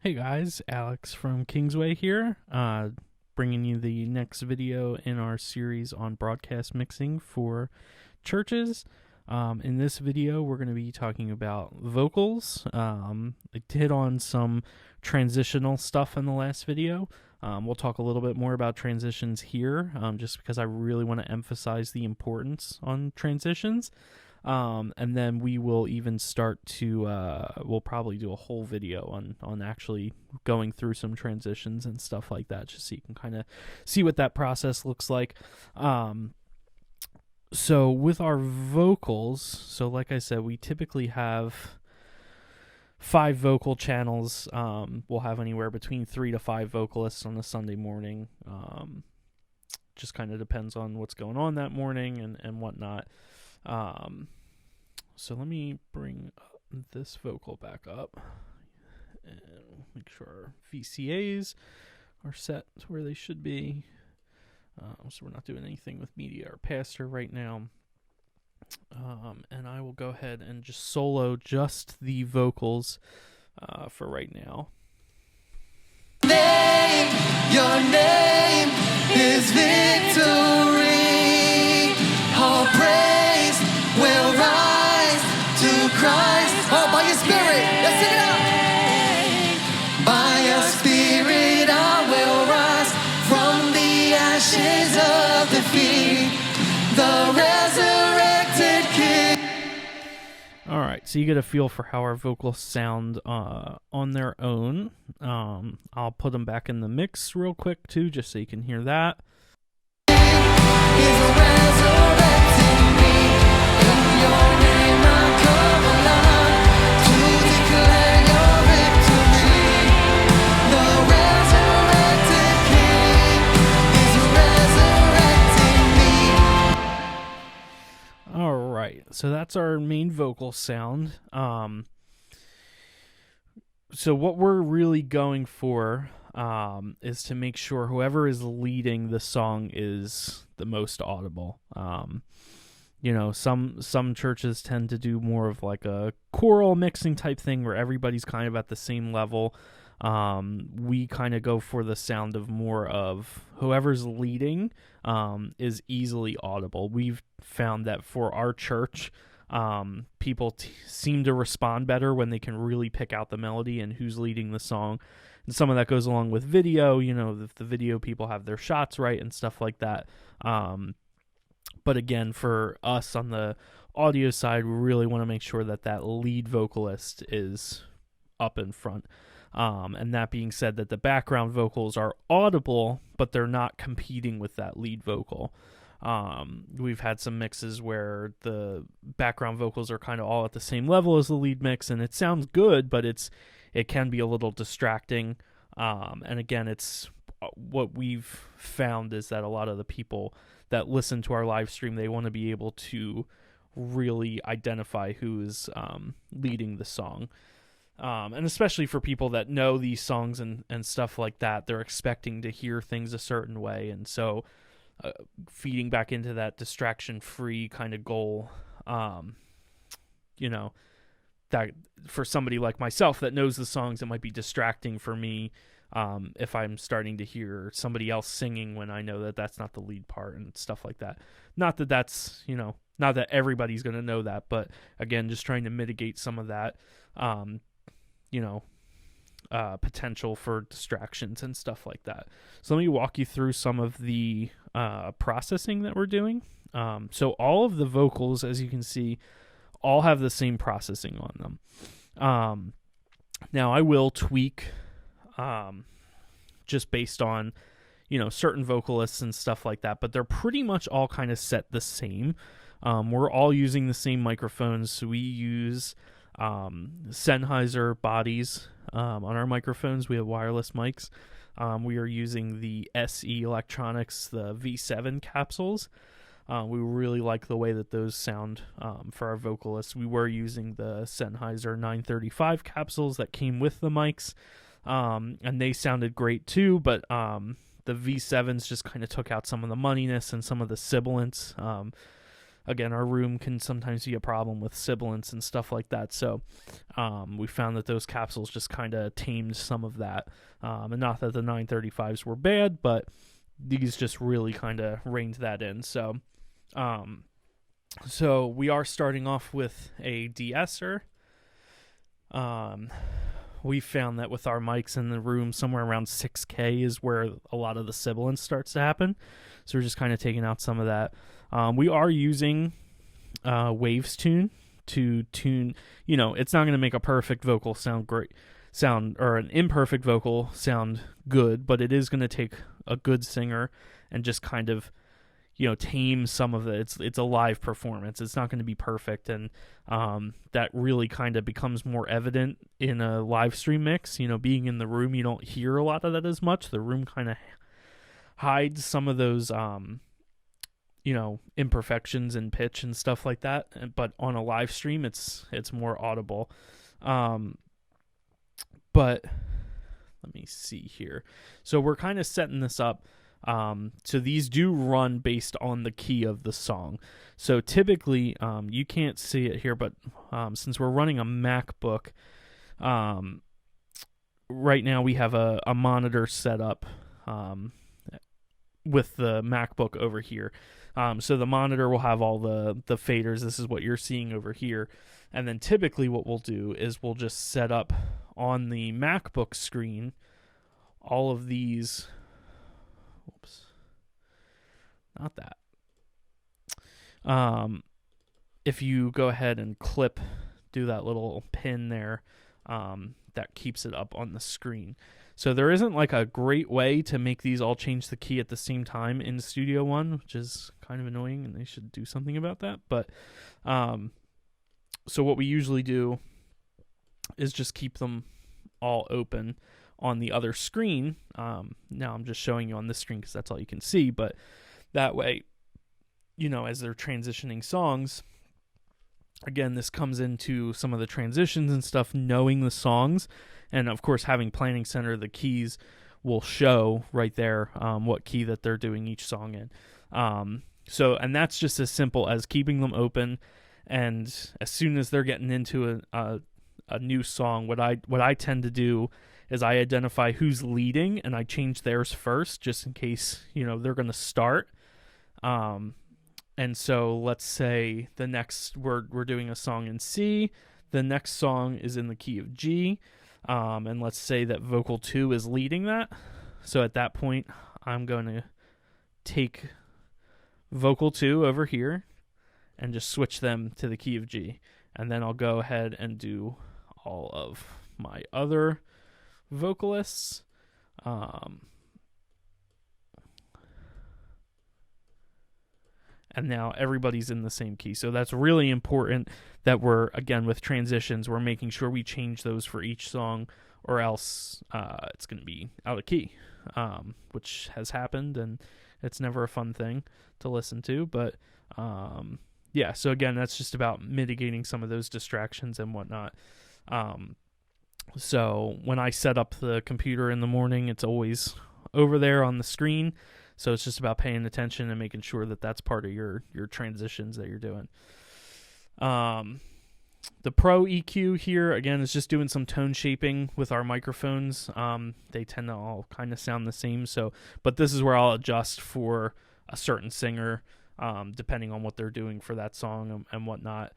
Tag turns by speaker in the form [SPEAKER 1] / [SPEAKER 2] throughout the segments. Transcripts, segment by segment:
[SPEAKER 1] Hey guys, Alex from Kingsway here, bringing you the next video in our series on broadcast mixing for churches. In this video, we're going to be talking about vocals. I hit on some transitional stuff in the last video. We'll talk a little bit more about transitions here, just because I really want to emphasize the importance on transitions. And then we will even start to, we'll probably do a whole video on actually going through some transitions and stuff like that, just so you can kind of see what that process looks like. So with our vocals, so like I said, we typically have 5 vocal channels. We'll have anywhere between 3 to 5 vocalists on a Sunday morning. Just kind of depends on what's going on that morning and whatnot. So let me bring this vocal back up and make sure our VCAs are set to where they should be. So we're not doing anything with media or pastor right now. And I will go ahead and just solo just the vocals for right now.
[SPEAKER 2] Your name is victory. All praise will rise to Christ. Oh, by your spirit, let's sing it out. By your spirit I will rise from the ashes of defeat, the resurrected King.
[SPEAKER 1] All right, so you get a feel for how our vocals sound on their own. I'll put them back in the mix real quick too, just so you can hear that. All right, so that's our main vocal sound. So what we're really going for is to make sure whoever is leading the song is the most audible. Some churches tend to do more of like a choral mixing type thing where everybody's kind of at the same level. We kind of go for the sound of more of whoever's leading is easily audible. We've found that for our church, people seem to respond better when they can really pick out the melody and who's leading the song. And some of that goes along with video, if the video people have their shots right and stuff like that. But again, for us on the audio side, we really want to make sure that lead vocalist is up in front. And that being said, that the background vocals are audible, but they're not competing with that lead vocal. We've had some mixes where the background vocals are kind of all at the same level as the lead mix, and it sounds good, but it can be a little distracting. And again, it's what we've found is that a lot of the people that listen to our live stream, they want to be able to really identify who is leading the song. And especially for people that know these songs and stuff like that, they're expecting to hear things a certain way. And so feeding back into that distraction-free kind of goal, that for somebody like myself that knows the songs, it might be distracting for me if I'm starting to hear somebody else singing when I know that that's not the lead part and stuff like that. Not that that's, not that everybody's going to know that, but again, just trying to mitigate some of that, potential for distractions and stuff like that. So let me walk you through some of the processing that we're doing. So all of the vocals, as you can see, all have the same processing on them. Now I will tweak just based on, certain vocalists and stuff like that, but they're pretty much all kind of set the same. We're all using the same microphones. So we use Sennheiser bodies on our microphones. We have wireless mics. We are using the SE Electronics, the V7 capsules. We really like the way that those sound for our vocalists. We were using the Sennheiser 935 capsules that came with the mics, and they sounded great too, but the V7s just kind of took out some of the moneyness and some of the sibilance. again, our room can sometimes be a problem with sibilants and stuff like that. So we found that those capsules just kind of tamed some of that. And not that the 935s were bad, but these just really kind of reined that in. So we are starting off with a de-esser. We found that with our mics in the room, somewhere around 6K is where a lot of the sibilance starts to happen. So we're just kind of taking out some of that. We are using Waves Tune to tune, it's not going to make a perfect vocal sound or an imperfect vocal sound good, but it is going to take a good singer and just kind of, tame some of it. It's a live performance. It's not going to be perfect, and that really kind of becomes more evident in a live stream mix. Being in the room, you don't hear a lot of that as much. The room kind of hides some of those, imperfections in pitch and stuff like that. But on a live stream, it's more audible. But let me see here. So we're kind of setting this up. So these do run based on the key of the song. So typically, you can't see it here, but since we're running a MacBook, right now we have a monitor set up with the MacBook over here. So the monitor will have all the faders. This is what you're seeing over here. And then typically what we'll do is we'll just set up on the MacBook screen all of these. Oops. Not that. If you go ahead and do that little pin there, that keeps it up on the screen. So there isn't like a great way to make these all change the key at the same time in Studio One, which is kind of annoying, and they should do something about that. But so what we usually do is just keep them all open on the other screen. Now I'm just showing you on this screen because that's all you can see, but that way, as they're transitioning songs, again, this comes into some of the transitions and stuff, knowing the songs, and of course having Planning Center, the keys will show right there what key that they're doing each song in. And that's just as simple as keeping them open, and as soon as they're getting into a new song, what I tend to do is I identify who's leading, and I change theirs first, just in case, they're going to start. And so let's say the next, we're doing a song in C, the next song is in the key of G, and let's say that vocal 2 is leading that. So at that point, I'm going to take vocal 2 over here and just switch them to the key of G. And then I'll go ahead and do all of my other vocalists. And now everybody's in the same key. So that's really important that we're, again, with transitions, we're making sure we change those for each song, or else it's going to be out of key, which has happened, and it's never a fun thing to listen to. But yeah, so again, that's just about mitigating some of those distractions and whatnot. So when I set up the computer in the morning, it's always over there on the screen. So it's just about paying attention and making sure that that's part of your transitions that you're doing. The Pro EQ here, again, is just doing some tone shaping with our microphones. They tend to all kind of sound the same. But this is where I'll adjust for a certain singer, depending on what they're doing for that song and whatnot.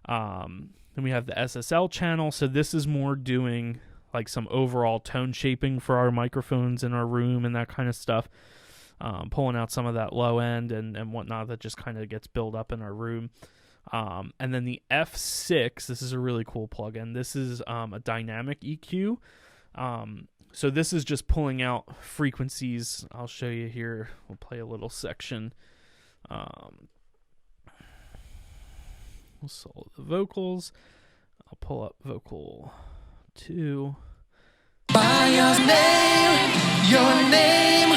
[SPEAKER 1] Then we have the SSL channel. So this is more doing like some overall tone shaping for our microphones in our room and that kind of stuff. Pulling out some of that low end and whatnot that just kind of gets built up in our room. And then the F6, this is a really cool plugin. This is a dynamic EQ. So this is just pulling out frequencies. I'll show you here. We'll play a little section. We'll solo the vocals. I'll pull up vocal 2.
[SPEAKER 2] By your name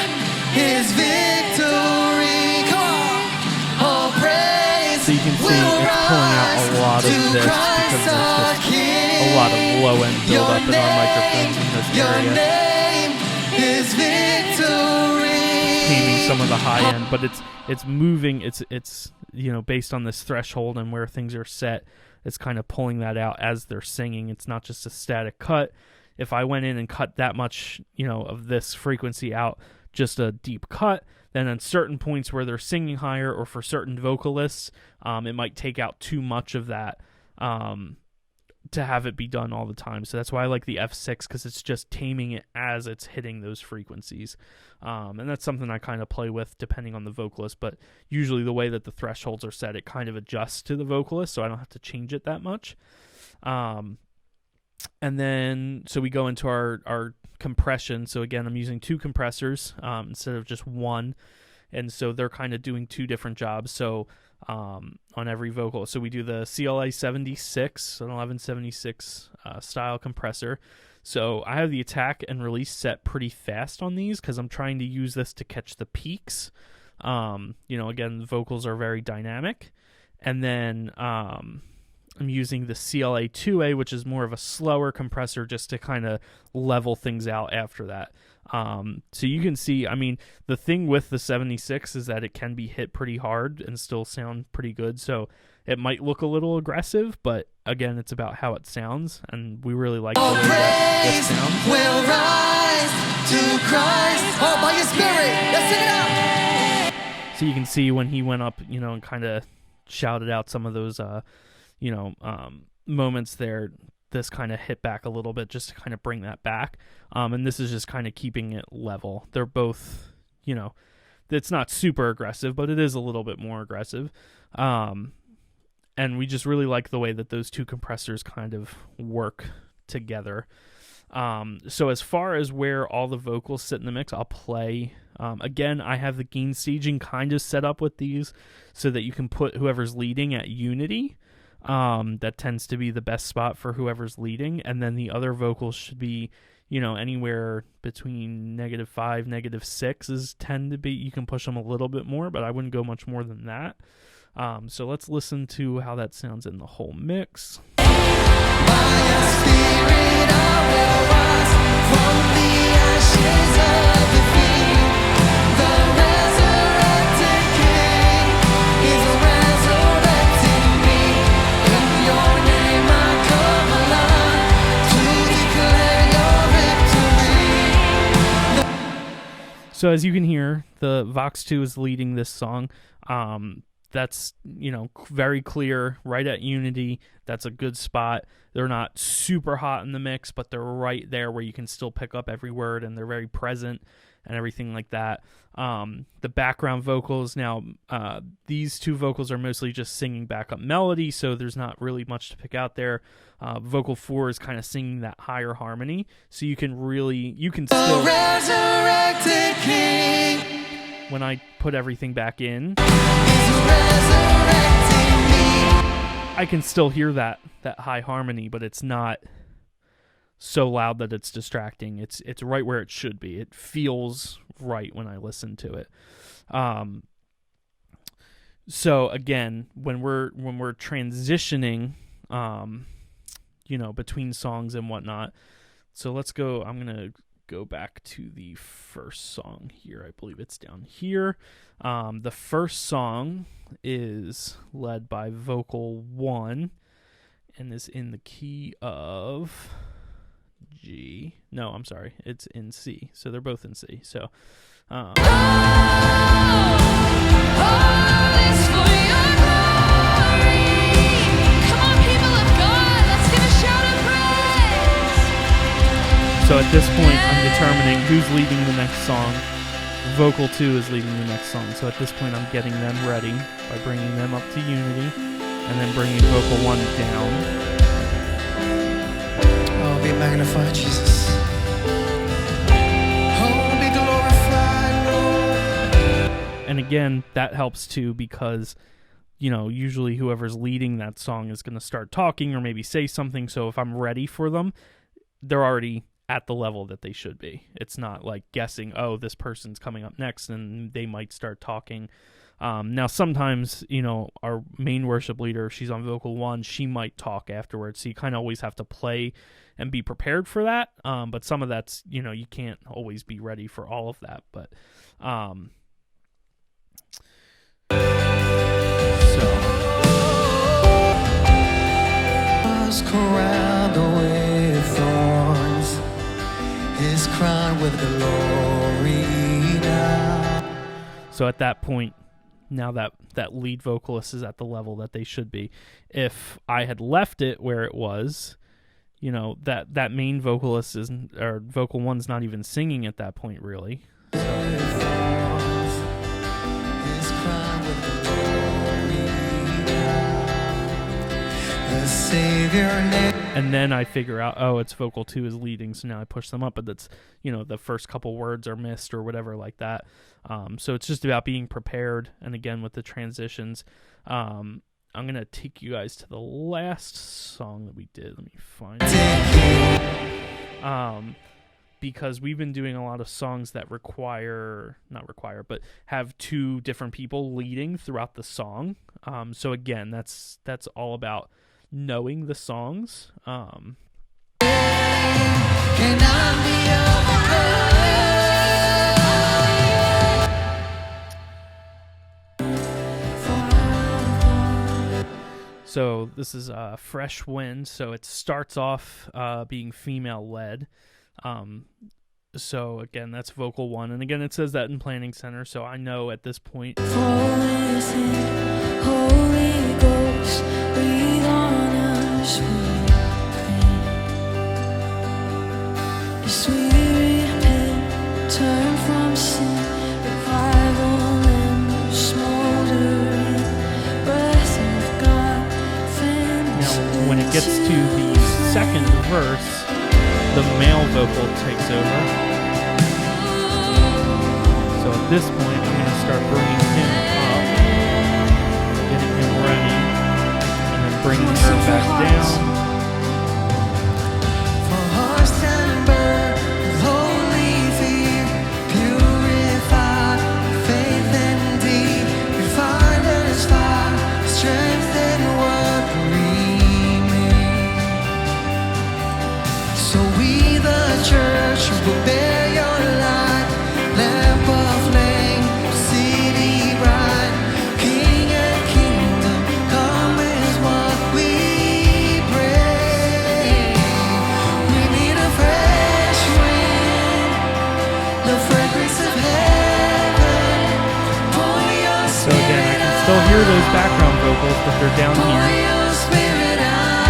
[SPEAKER 2] is victory. Come on. All praise.
[SPEAKER 1] So you can see it's pulling out a lot of this because there's just a lot of low end build up in our microphones in this area.
[SPEAKER 2] Your name is victory.
[SPEAKER 1] Taming some of the high end, but it's moving. It's based on this threshold and where things are set, it's kind of pulling that out as they're singing. It's not just a static cut. If I went in and cut that much, of this frequency out, just a deep cut, then at certain points where they're singing higher, or for certain vocalists, it might take out too much of that to have it be done all the time. So that's why I like the F6, because it's just taming it as it's hitting those frequencies. And that's something I kind of play with depending on the vocalist, but usually the way that the thresholds are set, it kind of adjusts to the vocalist, so I don't have to change it that much. And then, so we go into our compression. So again, I'm using 2 compressors instead of just one. And so they're kind of doing 2 different jobs. So on every vocal. So we do the CLA 76, an 1176 style compressor. So I have the attack and release set pretty fast on these because I'm trying to use this to catch the peaks. Again, the vocals are very dynamic. And then I'm using the CLA 2A, which is more of a slower compressor, just to kind of level things out after that. So you can see, the thing with the 76 is that it can be hit pretty hard and still sound pretty good. So it might look a little aggressive, but again, it's about how it sounds, and we really like the way that this sounds.
[SPEAKER 2] Will rise to Christ, all by your spirit. Let's sing it out.
[SPEAKER 1] So you can see when he went up, and kind of shouted out some of those, moments there, this kind of hit back a little bit just to kind of bring that back. And this is just kind of keeping it level. They're both, it's not super aggressive, but it is a little bit more aggressive. And we just really like the way that those 2 compressors kind of work together. So as far as where all the vocals sit in the mix, I'll play. Again, I have the gain staging kind of set up with these so that you can put whoever's leading at unity. That tends to be the best spot for whoever's leading. And then the other vocals should be, anywhere between -5, -6 tend to be. You can push them a little bit more, but I wouldn't go much more than that. So let's listen to how that sounds in the whole mix.
[SPEAKER 2] By your spirit I will rise from the ashes of defeat. The resurrected King is resurrecting me. In your name I come alive to declare your victory.
[SPEAKER 1] So as you can hear, the Vox 2 is leading this song. That's, very clear, right at unity. That's a good spot. They're not super hot in the mix, but they're right there where you can still pick up every word, and they're very present and everything like that. The background vocals, now, these 2 vocals are mostly just singing backup melody, so there's not really much to pick out there. Vocal 4 is kind of singing that higher harmony, so you can still...
[SPEAKER 2] The resurrected King
[SPEAKER 1] when I put everything back in,
[SPEAKER 2] is resurrecting me.
[SPEAKER 1] I can still hear that high harmony, but it's not so loud that it's distracting. It's right where it should be. It feels right when I listen to it. So again, when we're transitioning, between songs and whatnot. So let's go. I'm gonna go back to the first song here. I believe it's down here. The first song is led by vocal 1 and is in the key of G. No, I'm sorry. It's in C. So they're both in C. So
[SPEAKER 2] All is for your glory. Come on, people of God, let's give a shout of praise.
[SPEAKER 1] So at this point, I'm determining who's leading the next song. Vocal 2 is leading the next song. So at this point, I'm getting them ready by bringing them up to unity and then bringing vocal 1 down.
[SPEAKER 2] Oh, be magnified, Jesus. Oh, be glorified, Lord.
[SPEAKER 1] And again, that helps too because, usually whoever's leading that song is going to start talking or maybe say something. So if I'm ready for them, they're already at the level that they should be. It's not like guessing, oh, this person's coming up next and they might start talking. Now, sometimes, our main worship leader, she's on vocal 1, she might talk afterwards. So you kind of always have to play and be prepared for that. But some of that's, you can't always be ready for all of that. But
[SPEAKER 3] crowned with thorns, is crowned with glory now.
[SPEAKER 1] So at that point, now that lead vocalist is at the level that they should be. If I had left it where it was, that main vocalist or vocal one's not even singing at that point, really. And then I figure out, it's vocal 2 is leading, so now I push them up, but that's, the first couple words are missed or whatever like that. So it's just about being prepared, and again, with the transitions. I'm going to take you guys to the last song that we did. Let me find it. Because we've been doing a lot of songs that but have 2 different people leading throughout the song. So again, that's all about knowing the songs. So this is Fresh Wind. So it starts off being female led. So again, that's vocal 1, and again, it says that in Planning Center. So I know at this point.
[SPEAKER 2] Holy Ghost, breathe on us, we pray. As we repent, turn from sin, revival in the smoldering breath of God.
[SPEAKER 1] Now, when it gets to the second verse, the male vocal takes over. So at this point, I'm going to start bringing him up, getting him ready, and then bringing her back down.
[SPEAKER 3] For hearts and burn with holy fear, purified faith and deep, refined as fire, strengthen what remains. So we, the church, will bear your light, lamp of flame, city bright, King and kingdom, come is what we pray. We need a fresh wind, the fragrance of heaven, pour your
[SPEAKER 1] So again, I can still hear those background vocals, but they're down here.
[SPEAKER 3] spirit out.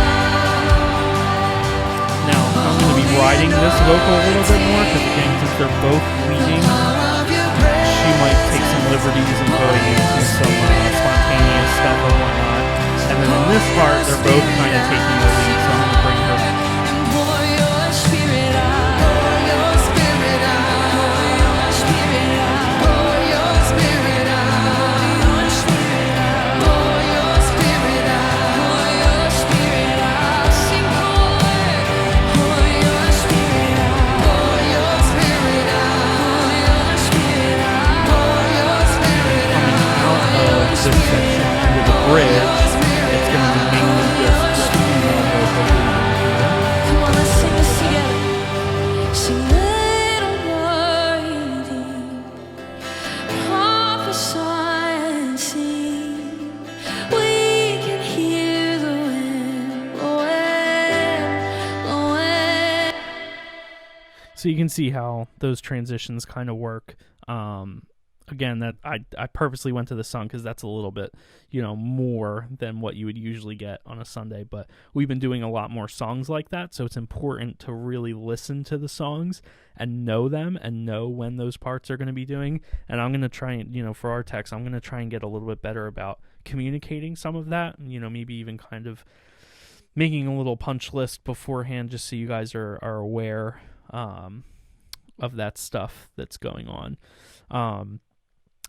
[SPEAKER 1] Now, I'm going to be riding this vocal a little bit more, because again, since they're both leading, she might take some liberties and go into some spontaneous stuff or whatnot. And then in this part, they're both kind of taking the lead, so I'm going to bring her.
[SPEAKER 2] Pour your spirit out, pour your spirit out, pour your spirit out, pour your spirit out, pour your spirit out, pour your spirit out, sing pour your spirit out, pour your spirit out, pour your spirit out, pour your spirit out.
[SPEAKER 1] Coming out of this section into the bridge, it's going to be mainly just the female vocal leading here.
[SPEAKER 2] Come on, let's sing this together. Sing little wording, prophesy and sing. We can hear the wind blowing.
[SPEAKER 1] So you can see how those transitions kind of work. Again, that I purposely went to the song because that's a little bit, more than what you would usually get on a Sunday. But we've been doing a lot more songs like that, so it's important to really listen to the songs and know them and know when those parts are going to be doing. And I'm going to try and, for our text, I'm going to try and get a little bit better about communicating some of that. Maybe even kind of making a little punch list beforehand, just so you guys are aware of that stuff that's going on.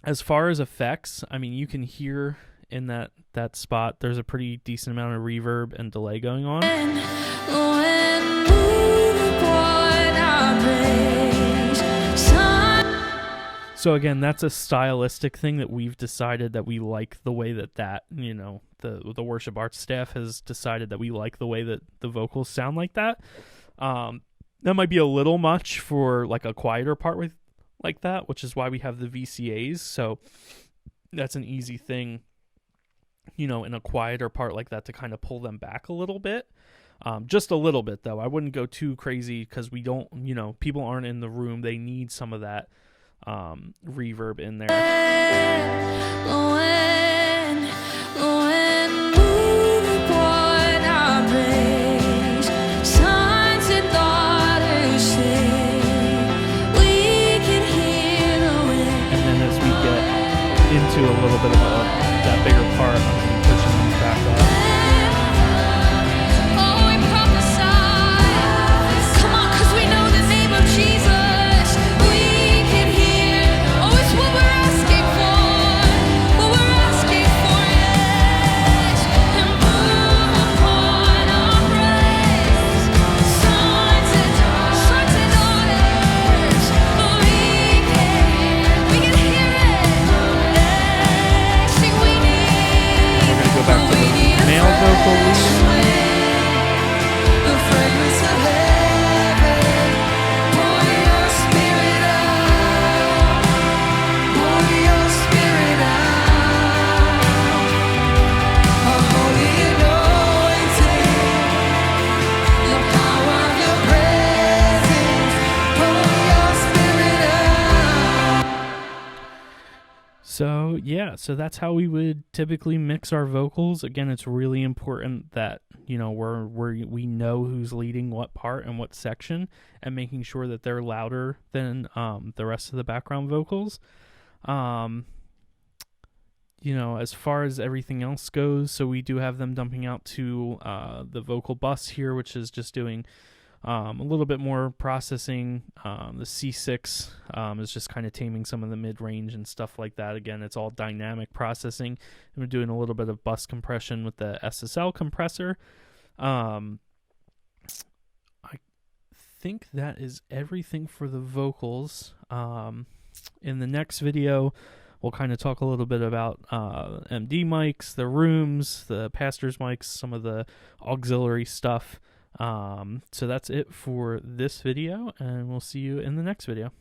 [SPEAKER 1] As far as effects, I mean, you can hear in that spot, there's a pretty decent amount of reverb and delay going on. So again, that's a stylistic thing that we've decided that we like the way that the worship arts staff has decided that we like the way that the vocals sound like that. That might be a little much for like a quieter part like that, which is why we have the VCAs. So that's an easy thing, in a quieter part like that to kind of pull them back a little bit. Just a little bit though. I wouldn't go too crazy because we don't, people aren't in the room. They need some of that reverb in there.
[SPEAKER 2] When we pour our praise, sons and daughters sing, we can hear the wind.
[SPEAKER 1] And then as we get into a little bit of that bigger part, I'm going to be pushing these back up.
[SPEAKER 2] Oh, we prophesy. Come on, 'cause we know the name of Jesus. We can hear. Oh, it's what we're asking for. What we're asking for, yes. And move upon our praise. Sons and daughters. Oh, we can hear it. Yes, sing we need.
[SPEAKER 1] We're going to go back to the male vocal lead.
[SPEAKER 3] The fragrance of heaven, pour your spirit out, pour your spirit out. A holy anointing, the power of your presence, pour your spirit out.
[SPEAKER 1] So yeah, so that's how we would typically mix our vocals. Again, it's really important that we know who's leading what part and what section, and making sure that they're louder than the rest of the background vocals. As far as everything else goes, so we do have them dumping out to the vocal bus here, which is just doing a little bit more processing. The C6 is just kind of taming some of the mid-range and stuff like that. Again, it's all dynamic processing. And we're doing a little bit of bus compression with the SSL compressor. I think that is everything for the vocals. In the next video, we'll kind of talk a little bit about MD mics, the rooms, the pastor's mics, some of the auxiliary stuff. So that's it for this video, and we'll see you in the next video.